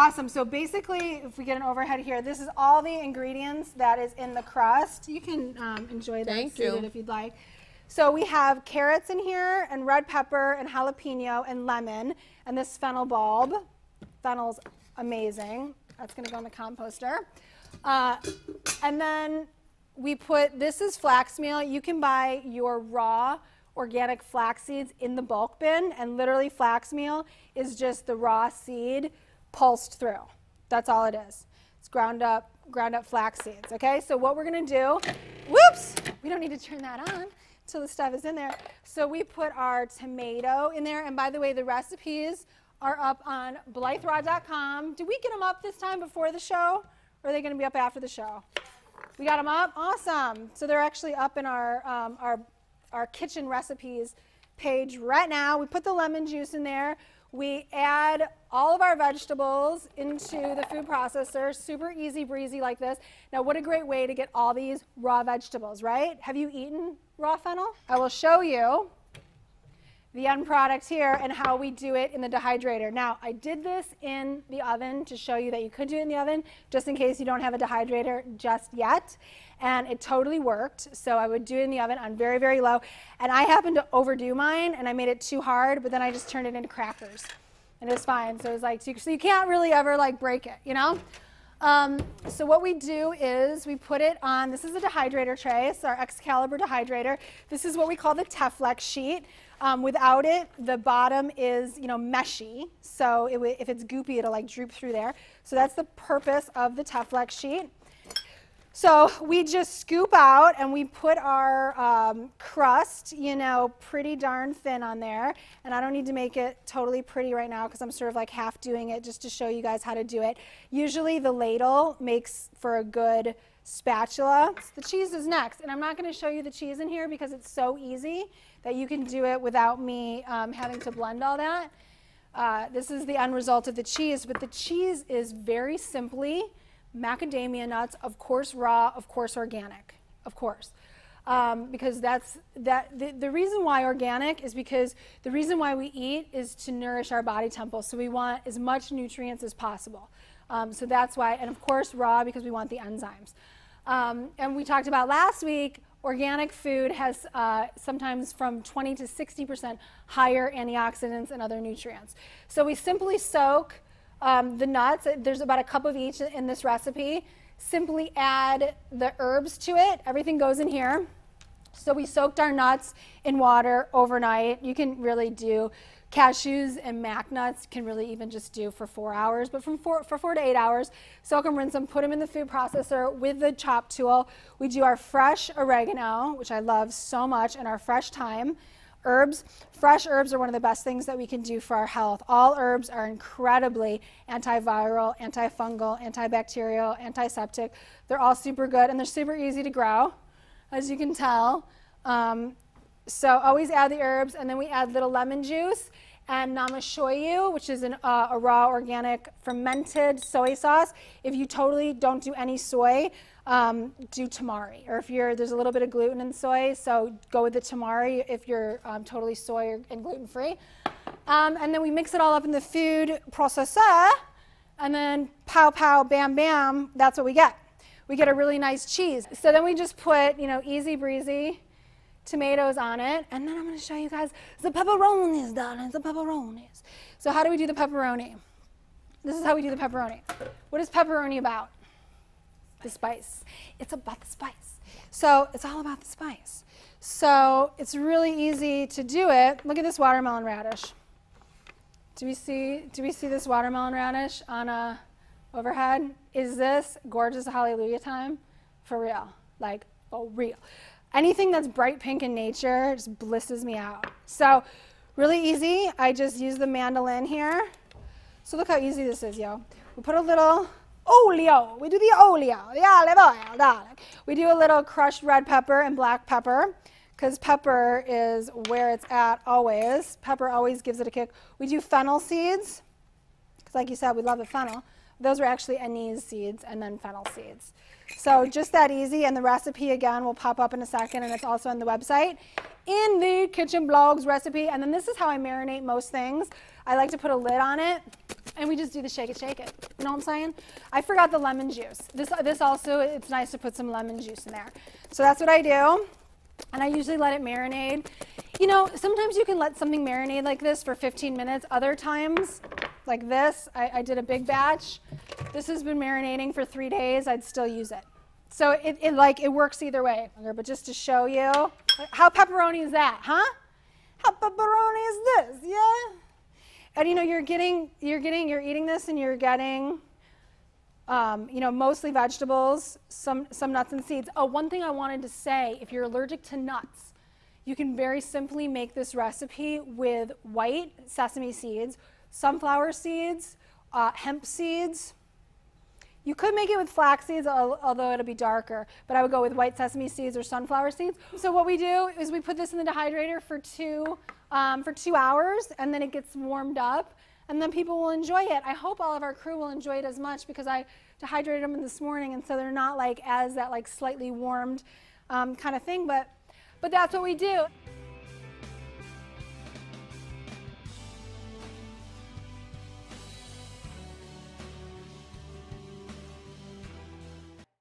Awesome. So basically, if we get an overhead here, this is all the ingredients that is in the crust. You can enjoy that seated if you'd like. So we have carrots in here, and red pepper, and jalapeno, and lemon, and this fennel bulb. Fennel's amazing. That's going to go in the composter. And then we put, this is flax meal. You can buy your raw organic flax seeds in the bulk bin, and literally flax meal is just the raw seed pulsed through. That's all it is. It's ground up flax seeds. Okay, so what we're going to do, whoops, we don't need to turn that on until the stuff is in there. So we put our tomato in there, and by the way, the recipes are up on BlytheRaw.com. Did we get them up this time before the show, or are they going to be up after the show? We got them up? Awesome. So they're actually up in our kitchen recipes page right now. We put the lemon juice in there. We add all of our vegetables into the food processor, super easy breezy like this. Now, what a great way to get all these raw vegetables, right? Have you eaten raw fennel? I will show you the end product here and how we do it in the dehydrator. Now, I did this in the oven to show you that you could do it in the oven, just in case you don't have a dehydrator just yet. And it totally worked. So I would do it in the oven on very, very low. And I happened to overdo mine, and I made it too hard, but then I just turned it into crackers. And it was fine. So it was like, so you can't really ever like break it, you know? So what we do is we put it on, this is a dehydrator tray, it's our Excalibur dehydrator. This is what we call the Teflex sheet. Without it, the bottom is, meshy. So if it's goopy, it'll like droop through there. So that's the purpose of the Teflex sheet. So we just scoop out and we put our crust, pretty darn thin on there. And I don't need to make it totally pretty right now because I'm sort of like half doing it just to show you guys how to do it. Usually the ladle makes for a good spatula. The cheese is next. And I'm not going to show you the cheese in here because it's so easy that you can do it without me having to blend all that. This is the end result of the cheese. But the cheese is very simply macadamia nuts, of course raw, of course organic, of course. Because the reason why organic is because the reason why we eat is to nourish our body temple. So we want as much nutrients as possible. So that's why, and of course raw because we want the enzymes. And we talked about last week, organic food has sometimes from 20 to 60% higher antioxidants and other nutrients. So we simply soak the nuts. There's about a cup of each in this recipe. Simply add the herbs to it. Everything goes in here. So we soaked our nuts in water overnight. You can really do cashews and mac nuts, can really even just do for 4 hours, but for 4 to 8 hours. Soak them, rinse them, put them in the food processor with the chop tool. We do our fresh oregano, which I love so much, and our fresh thyme. Herbs, fresh herbs are one of the best things that we can do for our health. All herbs are incredibly antiviral, antifungal, antibacterial, antiseptic. They're all super good, and they're super easy to grow, as you can tell. So always add the herbs, and then we add little lemon juice and namashoyu, which is a raw organic fermented soy sauce. If you totally don't do any soy, do tamari. Or if there's a little bit of gluten in soy, so go with the tamari if you're totally soy and gluten-free. And then we mix it all up in the food processor, and then pow, pow, bam, bam, that's what we get. We get a really nice cheese. So then we just put, easy breezy tomatoes on it, and then I'm going to show you guys the pepperonis, darling, the pepperonis. So how do we do the pepperoni? This is how we do the pepperoni. What is pepperoni about? The spice. It's about the spice. So it's all about the spice. So it's really easy to do it. Look at this watermelon radish. Do we see this watermelon radish on a overhead? Is this gorgeous hallelujah time? For real. Like, for real. Anything that's bright pink in nature just blisses me out. So really easy. I just use the mandolin here. So look how easy this is, yo. We put a little olio. We do the olio, the olive oil, darling. We do a little crushed red pepper and black pepper because pepper is where it's at always. Pepper always gives it a kick. We do fennel seeds because, like you said, we love the fennel. Those were actually anise seeds and then fennel seeds. So just that easy, and the recipe again will pop up in a second, and it's also on the website in the Kitchen Blogs recipe. And then this is how I marinate most things. I like to put a lid on it And we just do the shake it. You know what I'm saying? I forgot the lemon juice. This also, it's nice to put some lemon juice in there. So that's what I do. And I usually let it marinate. You know, sometimes you can let something marinate like this for 15 minutes. Other times, like this, I did a big batch. This has been marinating for 3 days. I'd still use it. So it works either way. But just to show you, how pepperoni is that, huh? How pepperoni is this, yeah? And you know, you're eating this and you're getting, you know, mostly vegetables, some nuts and seeds. Oh, one thing I wanted to say, if you're allergic to nuts, you can very simply make this recipe with white sesame seeds, sunflower seeds, hemp seeds. You could make it with flax seeds, although it'll be darker, but I would go with white sesame seeds or sunflower seeds. So what we do is we put this in the dehydrator for 2 hours, and then it gets warmed up, and then people will enjoy it. I hope all of our crew will enjoy it as much, because I dehydrated them this morning, and so they're not like as that like slightly warmed kind of thing, but that's what we do.